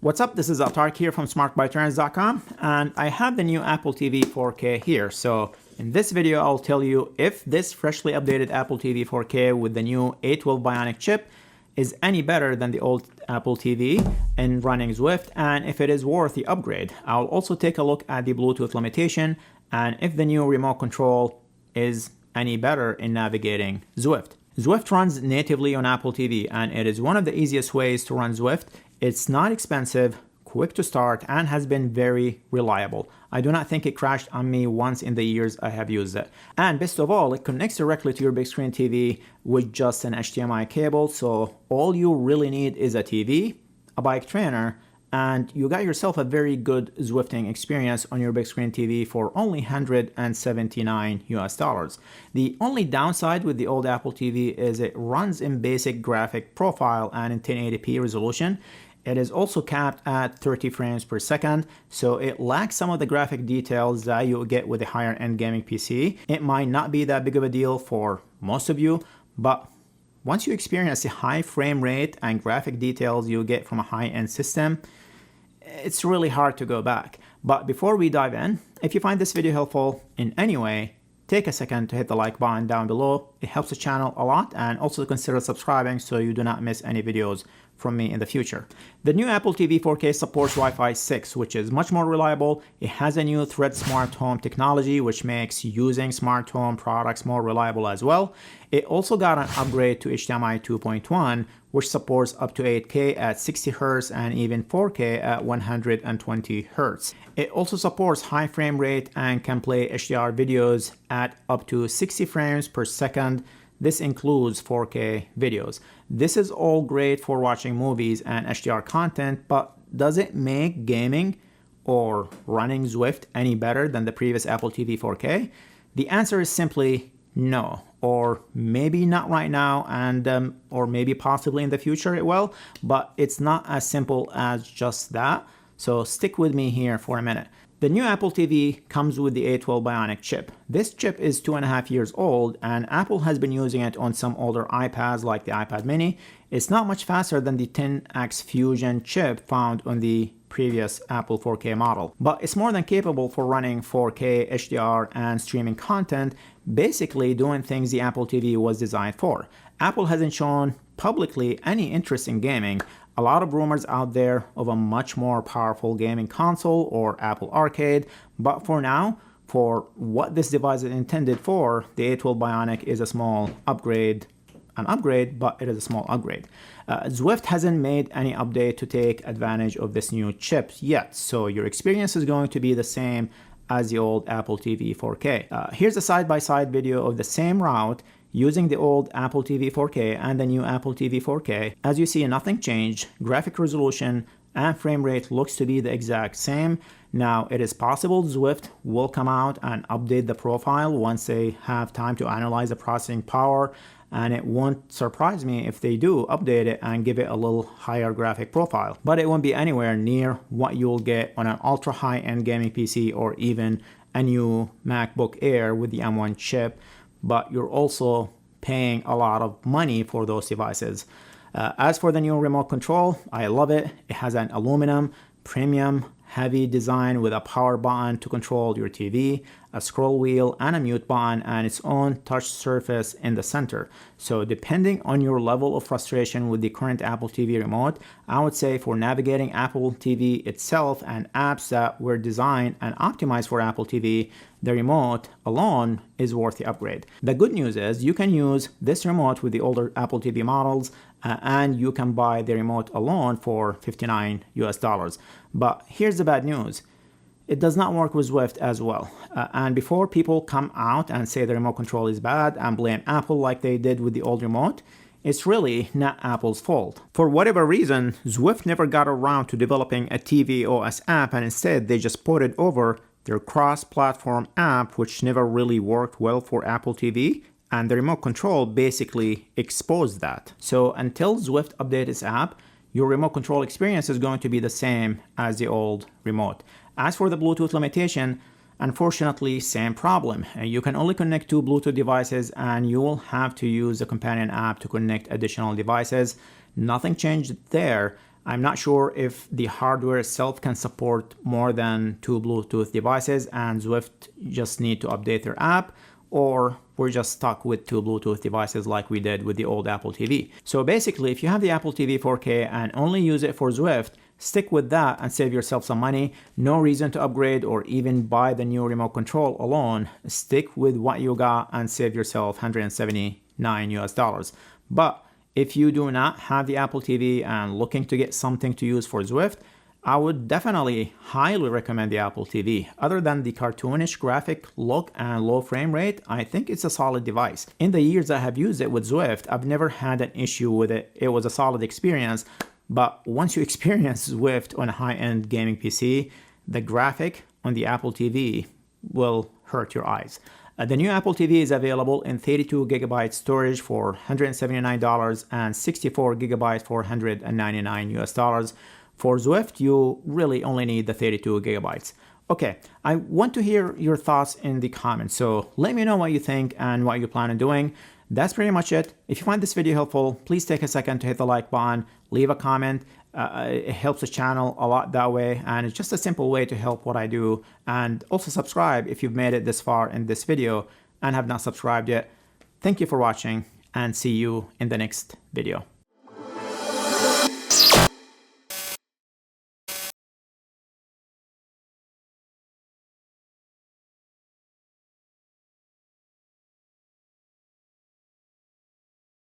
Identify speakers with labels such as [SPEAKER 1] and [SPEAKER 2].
[SPEAKER 1] What's up? This is Atark here from smartbytrends.com, and I have the new Apple TV 4K here. So in this video, I'll tell you if this freshly updated Apple TV 4K with the new A12 Bionic chip is any better than the old Apple TV in running Zwift, and if it is worth the upgrade. I'll also take a look at the Bluetooth limitation and if the new remote control is any better in navigating Zwift. Zwift runs natively on Apple TV, and it is one of the easiest ways to run Zwift. It's not expensive, quick to start, and has been very reliable. I do not think it crashed on me once in the years I have used it. And best of all, it connects directly to your big screen TV with just an HDMI cable, so all you really need is a TV, a bike trainer, and you got yourself a very good Zwifting experience on your big screen TV for only $179 US. The only downside with the old Apple TV is it runs in basic graphic profile and in 1080p resolution. It is also capped at 30 frames per second, so it lacks some of the graphic details that you get with a higher end gaming PC. It might not be that big of a deal for most of you, but once you experience the high frame rate and graphic details you get from a high-end system, it's really hard to go back. But before we dive in, if you find this video helpful in any way, take a second to hit the like button down below. It helps the channel a lot, and also consider subscribing so you do not miss any videos from me in the future. The new Apple TV 4K supports Wi-Fi 6, which is much more reliable. It has a new Thread smart home technology, which makes using smart home products more reliable as well. It also got an upgrade to HDMI 2.1, which supports up to 8K at 60 Hz and even 4K at 120 Hz. It also supports high frame rate and can play HDR videos at up to 60 frames per second. This includes 4K videos. This is all great for watching movies and HDR content, but does it make gaming or running Zwift any better than the previous Apple TV 4K? The answer is simply no, or maybe not right now, and or maybe possibly in the future it will, but it's not as simple as just that. So stick with me here for a minute. The new Apple TV comes with the A12 Bionic chip. This chip is 2.5 years old, and Apple has been using it on some older iPads like the iPad mini. It's not much faster than the 10X Fusion chip found on the previous Apple 4K model, but it's more than capable for running 4K HDR and streaming content, basically doing things the Apple TV was designed for. Apple hasn't shown publicly any interest in gaming. A lot of rumors out there of a much more powerful gaming console or Apple Arcade, but for now, for what this device is intended for, the A12 Bionic is a small upgrade. An upgrade, but it is a small upgrade. Zwift hasn't made any update to take advantage of this new chip yet, so your experience is going to be the same as the old Apple TV 4K. Here's a side-by-side video of the same route using the old Apple TV 4K and the new Apple TV 4K. As you see, nothing changed. Graphic resolution and frame rate looks to be the exact same. Now, it is possible Zwift will come out and update the profile once they have time to analyze the processing power, and it won't surprise me if they do update it and give it a little higher graphic profile. But it won't be anywhere near what you'll get on an ultra high-end gaming PC or even a new MacBook Air with the M1 chip, but you're also paying a lot of money for those devices. As for the new remote control, I love it. It has an aluminum, premium, heavy design with a power button to control your TV, a scroll wheel and a mute button, and its own touch surface in the center. So depending on your level of frustration with the current Apple TV remote, I would say for navigating Apple TV itself and apps that were designed and optimized for Apple TV, the remote alone is worth the upgrade. The good news is you can use this remote with the older Apple TV models, and you can buy the remote alone for $59 US. But here's the bad news. It does not work with Zwift as well. And before people come out and say the remote control is bad and blame Apple like they did with the old remote, it's really not Apple's fault. For whatever reason, Zwift never got around to developing a TV OS app, and instead they just ported over their cross-platform app, which never really worked well for Apple TV, and the remote control basically exposed that. So until Zwift updates its app, your remote control experience is going to be the same as the old remote. As for the Bluetooth limitation, unfortunately, same problem. You can only connect 2 Bluetooth devices, and you will have to use the companion app to connect additional devices. Nothing changed there. I'm not sure if the hardware itself can support more than 2 Bluetooth devices and Zwift just need to update their app, or we're just stuck with 2 Bluetooth devices like we did with the old Apple TV. So basically, if you have the Apple TV 4K and only use it for Zwift, stick with that and save yourself some money. No reason to upgrade or even buy the new remote control alone. Stick with what you got and save yourself $179 US. But if you do not have the Apple TV and looking to get something to use for Zwift, I would definitely highly recommend the Apple TV. Other than the cartoonish graphic look and low frame rate, I think it's a solid device. In the years I have used it with Zwift, I've never had an issue with it. It was a solid experience. But once you experience Zwift on a high-end gaming PC, the graphic on the Apple TV will hurt your eyes. The new Apple TV is available in 32 gigabyte storage for $179 and 64 gigabytes for $199 US. For Zwift, you really only need the 32 gigabytes. Okay, I want to hear your thoughts in the comments, so let me know what you think and what you plan on doing. That's pretty much it. If you find this video helpful, please take a second to hit the like button, leave a comment. It helps the channel a lot that way, and it's just a simple way to help what I do. And also subscribe if you've made it this far in this video and have not subscribed yet. Thank you for watching, and see you in the next video.